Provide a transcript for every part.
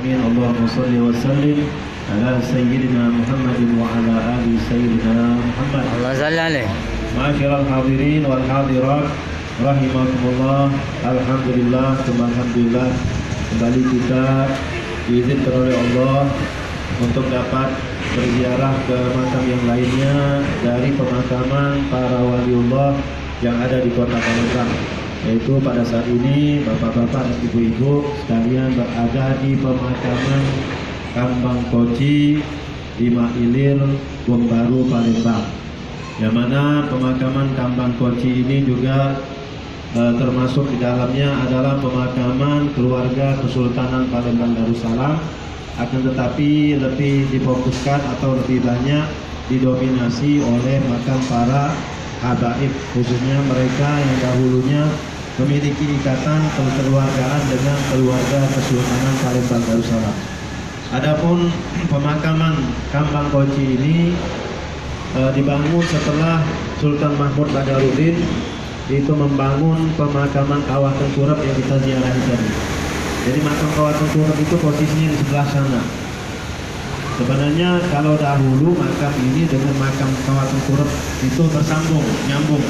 alamin. Allahumma shalli wa sallim ala sayyidina Muhammadin wa ala ali sayyidina Muhammad. Allah salli alaihi. Ma'asyiral hadirin wal hadirat rahimakumullah. Alhamdulillah, alhamdulillah kembali kita diizinkan oleh Allah untuk dapat berziarah ke makam yang lainnya dari pemakaman para waliullah yang ada di Kota Palembang, yaitu pada saat ini bapak-bapak dan ibu-ibu sekalian berada di pemakaman Kambang Koci di Mailir, Wong Baru, Palembang. Yang mana pemakaman Kambang Koci ini juga termasuk di dalamnya adalah pemakaman keluarga Kesultanan Palembang Darussalam, akan tetapi lebih difokuskan atau lebih banyak didominasi oleh makam para habaib, khususnya mereka yang dahulunya memiliki ikatan kekeluargaan dengan keluarga Kesultanan Palembang Darussalam. Adapun pemakaman Kambang Koci ini dibangun setelah Sultan Mahmud Badarudin itu membangun pemakaman Kawah Tengkurap yang kita ziarahi tadi. Jadi makam Kawah Tengkurap itu posisinya di sebelah sana. Sebenarnya kalau dahulu makam ini dengan makam Kawah Tengkurap itu bersambung, nyambung.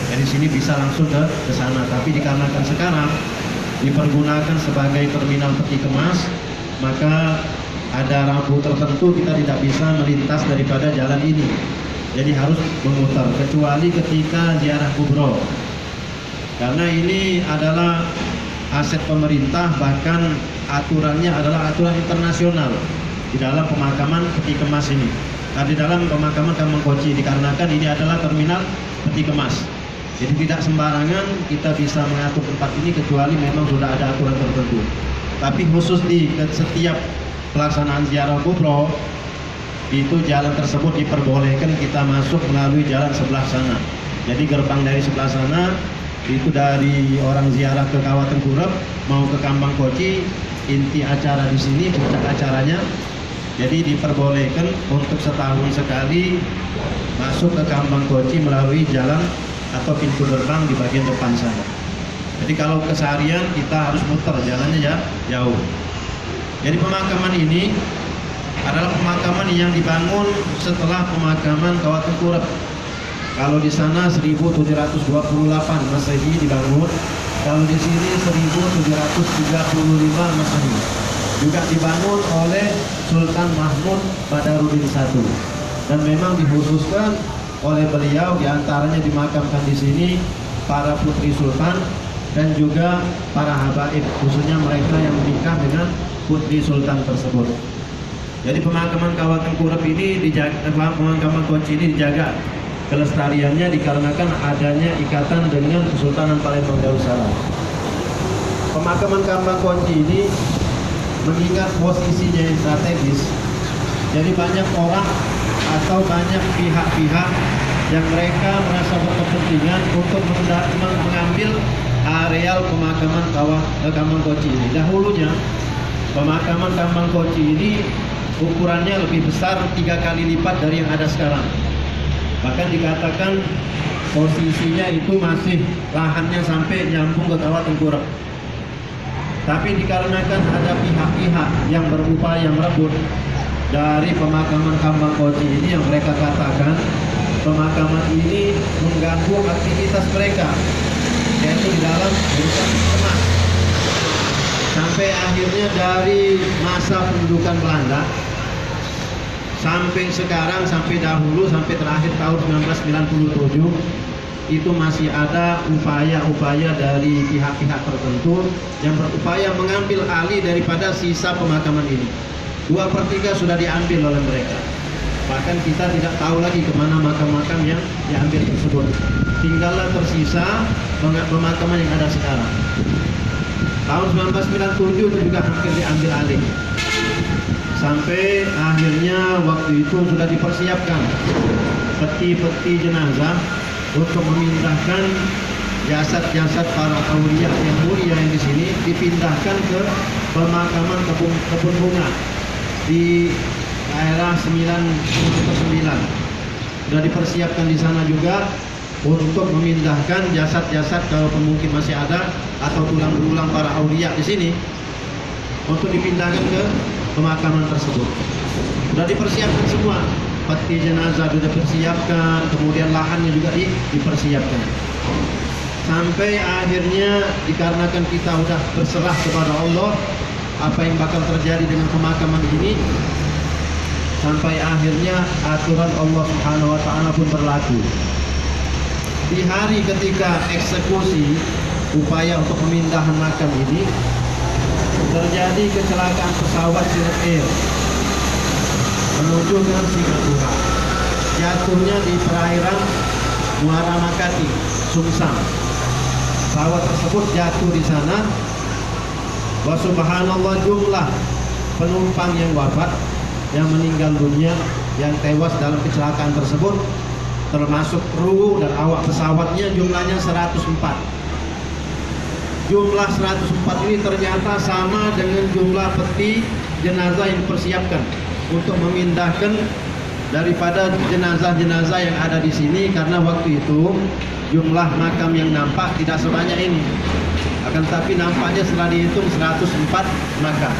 Dari sini bisa langsung ke sana. Tapi dikarenakan sekarang dipergunakan sebagai terminal peti kemas, maka ada rambu tertentu kita tidak bisa melintas daripada jalan ini. Jadi harus memutar, kecuali ketika ziarah kubro. Karena ini adalah aset pemerintah, bahkan aturannya adalah aturan internasional di dalam pemakaman peti kemas ini. Nah, di dalam pemakaman Kambang Koci, dikarenakan ini adalah terminal peti kemas. Jadi tidak sembarangan kita bisa mengatur tempat ini kecuali memang sudah ada aturan tertentu. Tapi khusus di setiap pelaksanaan ziarah kubro, itu jalan tersebut diperbolehkan kita masuk melalui jalan sebelah sana. Jadi gerbang dari sebelah sana itu dari orang ziarah ke Kawah Tengkurap mau ke Kambang Koci, inti acara di sini, puncak acaranya. Jadi diperbolehkan untuk setahun sekali masuk ke Kambang Koci melalui jalan atau pintu gerbang di bagian depan sana. Jadi kalau keseharian kita harus muter, jalannya jauh. Jadi pemakaman ini adalah pemakaman yang dibangun setelah pemakaman Kawah Tengkurap. Kalau di sana 1728 Masehi dibangun, kalau di sini 1735 Masehi. Juga dibangun oleh Sultan Mahmud Badarudin I. Dan memang dikhususkan oleh beliau, diantaranya dimakamkan di sini para putri sultan dan juga para habaib, khususnya mereka yang menikah dengan putri sultan tersebut. Jadi pemakaman Kawah Tengkurap ini dijaga, pemakaman Koci ini dijaga kelestariannya dikarenakan adanya ikatan dengan Kesultanan Palembang Darussalam. Pemakaman Kambang Koci ini mengingat posisinya yang strategis, jadi banyak orang atau banyak pihak-pihak yang mereka merasa berkepentingan untuk mengambil areal pemakaman Kambang Koci ini. Dahulunya pemakaman Kambang Koci ini ukurannya lebih besar 3 kali lipat dari yang ada sekarang. Bahkan dikatakan posisinya itu masih lahannya sampai nyambung ke Kawah Tengkurap. Tapi dikarenakan ada pihak-pihak yang berupaya merebut dari pemakaman Kambang Koci ini, yang mereka katakan pemakaman ini mengganggu aktivitas mereka, yaitu di dalam urusan kemas. Sampai akhirnya dari masa pendudukan Belanda sampai sekarang, sampai dahulu, sampai terakhir tahun 1997 itu masih ada upaya-upaya dari pihak-pihak tertentu yang berupaya mengambil alih daripada sisa pemakaman ini. 2/3 sudah diambil oleh mereka. Bahkan kita tidak tahu lagi kemana makam-makam yang diambil tersebut. Tinggallah tersisa pemakaman yang ada sekarang. Tahun 1997 itu juga hampir diambil alih. Sampai akhirnya waktu itu sudah dipersiapkan peti-peti jenazah untuk memindahkan jasad-jasad para aulia yang mulia yang di sini, dipindahkan ke pemakaman kebun bunga di daerah 9. Sudah dipersiapkan di sana juga untuk memindahkan jasad-jasad kalau mungkin masih ada atau tulang belulang para aulia di sini. untuk dipindahkan ke pemakaman tersebut. Sudah dipersiapkan semua, peti jenazah sudah dipersiapkan, kemudian lahannya juga dipersiapkan. Sampai akhirnya dikarenakan kita sudah berserah kepada Allah apa yang bakal terjadi dengan pemakaman ini, sampai akhirnya aturan Allah Subhanahu wa taala pun berlaku. Di hari ketika eksekusi upaya untuk pemindahan makam ini, terjadi kecelakaan pesawat Silk Air menuju ke Singapura. Jatuhnya di perairan Muara Makati, Sumsang. Pesawat tersebut jatuh di sana. Wa subhanallah, jumlah penumpang yang wafat, yang meninggal dunia, yang tewas dalam kecelakaan tersebut, termasuk kru dan awak pesawatnya, jumlahnya 104. Jumlah 104 ini ternyata sama dengan jumlah peti jenazah yang dipersiapkan untuk memindahkan daripada jenazah-jenazah yang ada di sini, karena waktu itu jumlah makam yang nampak tidak sebanyak ini. Akan tetapi nampaknya setelah dihitung 104 makam.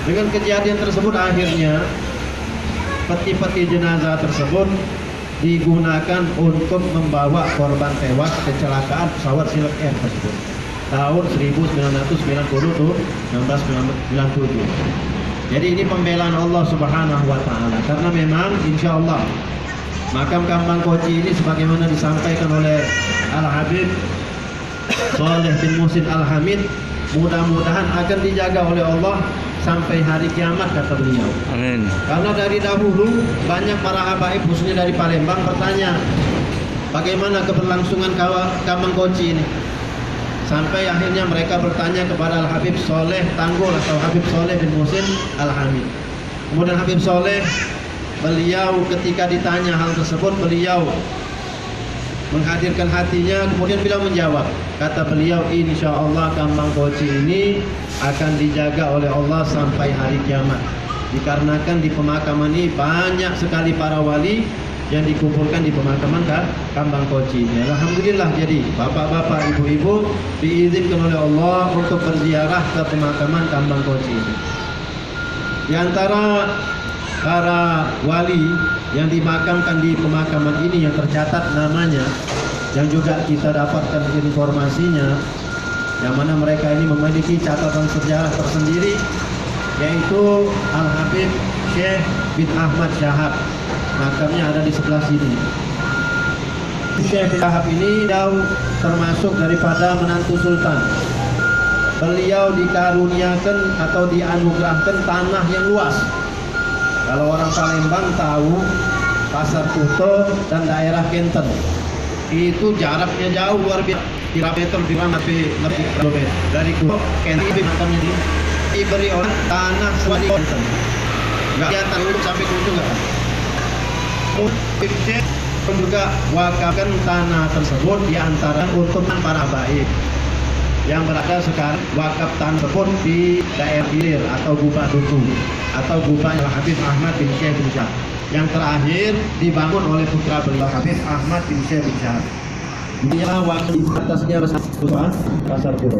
Dengan kejadian tersebut akhirnya peti-peti jenazah tersebut digunakan untuk membawa korban tewas kecelakaan pesawat Silk Air tersebut tahun 1990 tuh 1997. Jadi ini pembelaan Allah Subhanahu wa taala, karena memang insya Allah makam Kambang Koci ini sebagaimana disampaikan oleh Al-Habib Shaleh bin Muhsin Al-Hamid, mudah-mudahan akan dijaga oleh Allah sampai hari kiamat, kata beliau. Amin. Karena dari dahulu banyak para habaib khususnya dari Palembang bertanya bagaimana keberlangsungan Kambang Koci ini. Sampai akhirnya mereka bertanya kepada Al-Habib Shaleh Tanggul atau Habib Shaleh bin Muhsin Al-Hamid. Kemudian Habib Shaleh, beliau ketika ditanya hal tersebut, beliau menghadirkan hatinya, kemudian beliau menjawab. Kata beliau, insya Allah Kambang Koci ini akan dijaga oleh Allah sampai hari kiamat. Dikarenakan di pemakaman ini banyak sekali para wali yang dikumpulkan di pemakaman Kambang Koci ini. Alhamdulillah, jadi bapak-bapak, ibu-ibu diizinkan oleh Allah untuk berziarah ke pemakaman Kambang Koci ini. Di antara para wali yang dimakamkan di pemakaman ini yang tercatat namanya, yang juga kita dapatkan informasinya, yang mana mereka ini memiliki catatan sejarah tersendiri, yaitu Al-Habib Syekh bin Ahmad Syahab. Makamnya ada di sebelah sini. Syekh bin Syahab ini termasuk daripada menantu sultan. Beliau dikaruniakan atau dianugerahkan tanah yang luas. Kalau orang Palembang tahu Pasar Kuto dan daerah Kenten, itu jaraknya jauh luar biasa, kilometer lebih kilometer dari Kuto Kenten. Makamnya diberi oleh tanah sebagai Kenten, nggak kelihatan untuk sampai Kuto nggak. Pun juga wakafkan tanah tersebut diantara untuk para habaib yang berada sekarang, wakaf tanah tersebut di daerah Ilir atau Gubah Duku atau Gubah Habib Ahmad bin Syekh bin Syahab. Yang terakhir dibangun oleh putra beliau Habib Ahmad bin Syekh bin Syahab. Inilah wakaf atasnya Pasar Kuto.